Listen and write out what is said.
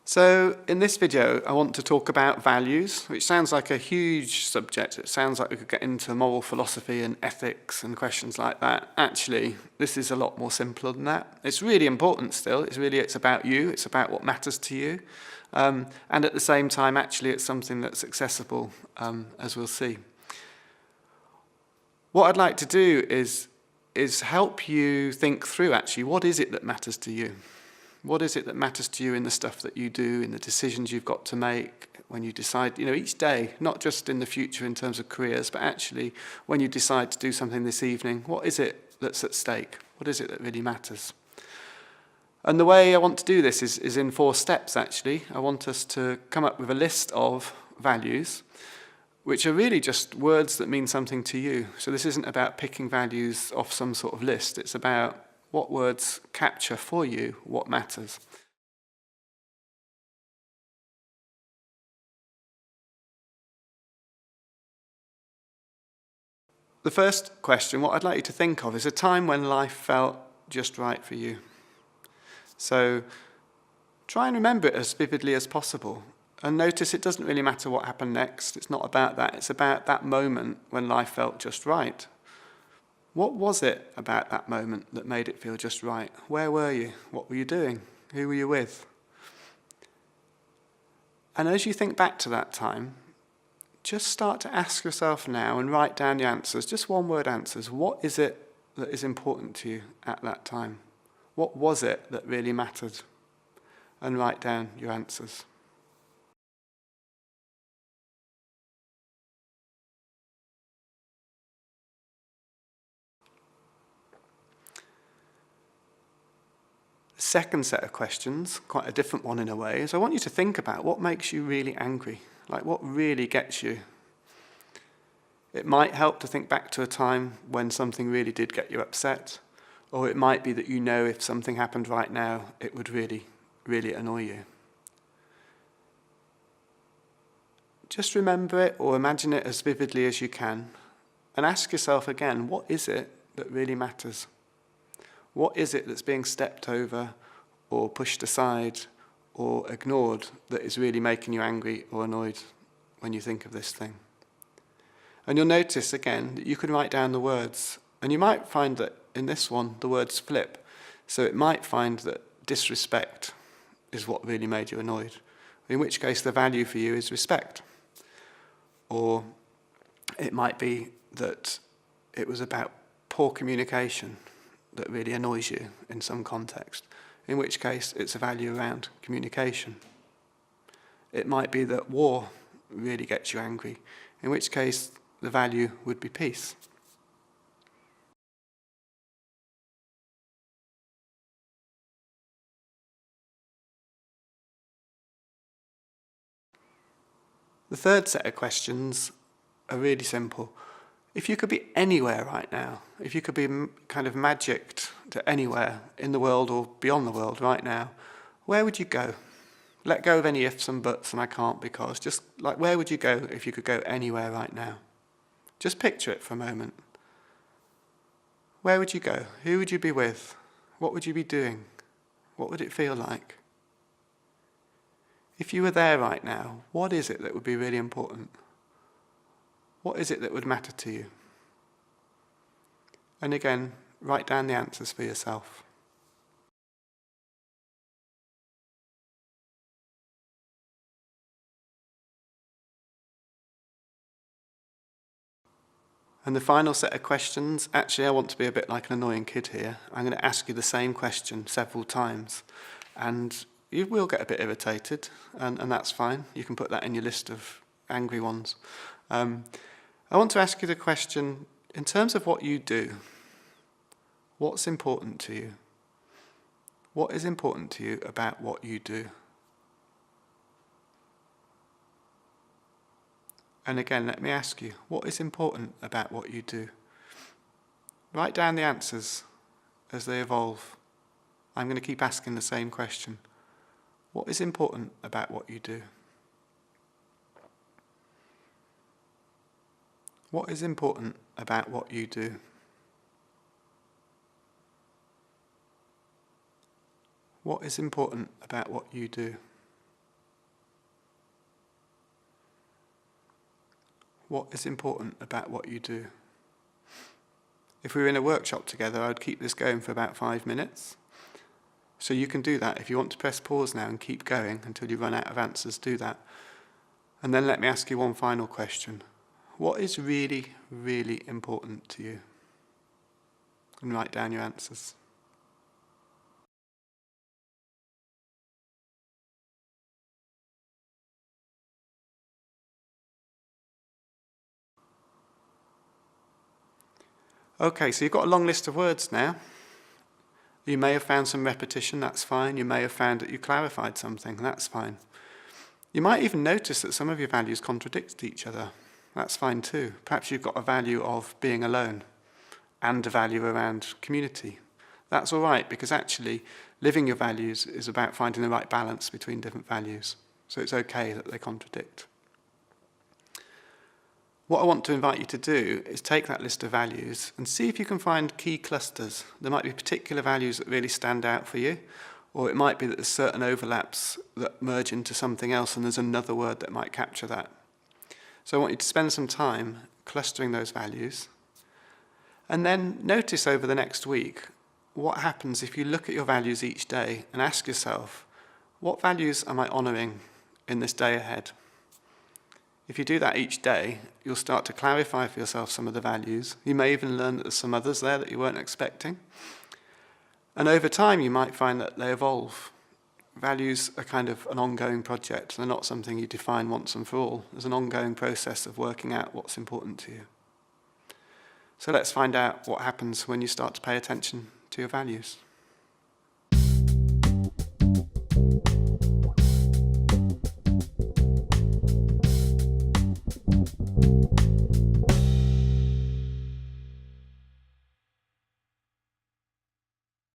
So in this video, I want to talk about values, which sounds like a huge subject. It sounds like we could get into moral philosophy and ethics and questions like that. Actually, this is a lot more simple than that. It's really important still. It's about you. It's about what matters to you. And at the same time, actually, it's something that's accessible, as we'll see. What I'd like to do is help you think through, actually, what is it that matters to you? What is it that matters to you in the stuff that you do, in the decisions you've got to make, when you decide, each day, not just in the future in terms of careers, but actually when you decide to do something this evening, what is it that's at stake? What is it that really matters? And the way I want to do this is in 4 steps, actually. I want us to come up with a list of values, which are really just words that mean something to you. So this isn't about picking values off some sort of list. It's about what words capture for you what matters. The first question, what I'd like you to think of, is a time when life felt just right for you. So try and remember it as vividly as possible. And notice it doesn't really matter what happened next. It's not about that. It's about that moment when life felt just right. What was it about that moment that made it feel just right? Where were you? What were you doing? Who were you with? And as you think back to that time, just start to ask yourself now and write down the answers, just one-word answers. What is it that is important to you at that time? What was it that really mattered? And write down your answers. The second set of questions, quite a different one in a way, is I want you to think about what makes you really angry, like what really gets you. It might help to think back to a time when something really did get you upset, or it might be that if something happened right now, it would really, really annoy you. Just remember it or imagine it as vividly as you can, and ask yourself again, what is it that really matters? What is it that's being stepped over or pushed aside or ignored that is really making you angry or annoyed when you think of this thing? And you'll notice again that you can write down the words, and you might find that in this one the words flip. So it might find that disrespect is what really made you annoyed, in which case the value for you is respect. Or it might be that it was about poor communication that really annoys you in some context, in which case it's a value around communication. It might be that war really gets you angry, in which case the value would be peace. The third set of questions are really simple. If you could be anywhere right now, if you could be kind of magicked to anywhere in the world or beyond the world right now, where would you go? Let go of any ifs and buts and I can't because. Just like, where would you go if you could go anywhere right now? Just picture it for a moment. Where would you go? Who would you be with? What would you be doing? What would it feel like? If you were there right now, what is it that would be really important? What is it that would matter to you? And again, write down the answers for yourself. And the final set of questions, actually I want to be a bit like an annoying kid here. I'm going to ask you the same question several times. And you will get a bit irritated, and that's fine. You can put that in your list of angry ones. I want to ask you the question, in terms of what you do, what's important to you? What is important to you about what you do? And again, let me ask you, what is important about what you do? Write down the answers as they evolve. I'm going to keep asking the same question. What is important about what you do? What is important about what you do? What is important about what you do? What is important about what you do? If we were in a workshop together, I would keep this going for about 5 minutes. So you can do that. If you want to press pause now and keep going until you run out of answers, do that. And then let me ask you one final question. What is really, really important to you? And write down your answers. Okay, so you've got a long list of words now. You may have found some repetition, that's fine. You may have found that you clarified something, that's fine. You might even notice that some of your values contradict each other. That's fine too. Perhaps you've got a value of being alone and a value around community. That's all right, because actually living your values is about finding the right balance between different values. So it's okay that they contradict. What I want to invite you to do is take that list of values and see if you can find key clusters. There might be particular values that really stand out for you, or it might be that there's certain overlaps that merge into something else and there's another word that might capture that. So I want you to spend some time clustering those values, and then notice over the next week what happens if you look at your values each day and ask yourself, what values am I honouring in this day ahead? If you do that each day, you'll start to clarify for yourself some of the values. You may even learn that there's some others there that you weren't expecting. And over time, you might find that they evolve. Values are kind of an ongoing project. They're not something you define once and for all. There's an ongoing process of working out what's important to you. So let's find out what happens when you start to pay attention to your values.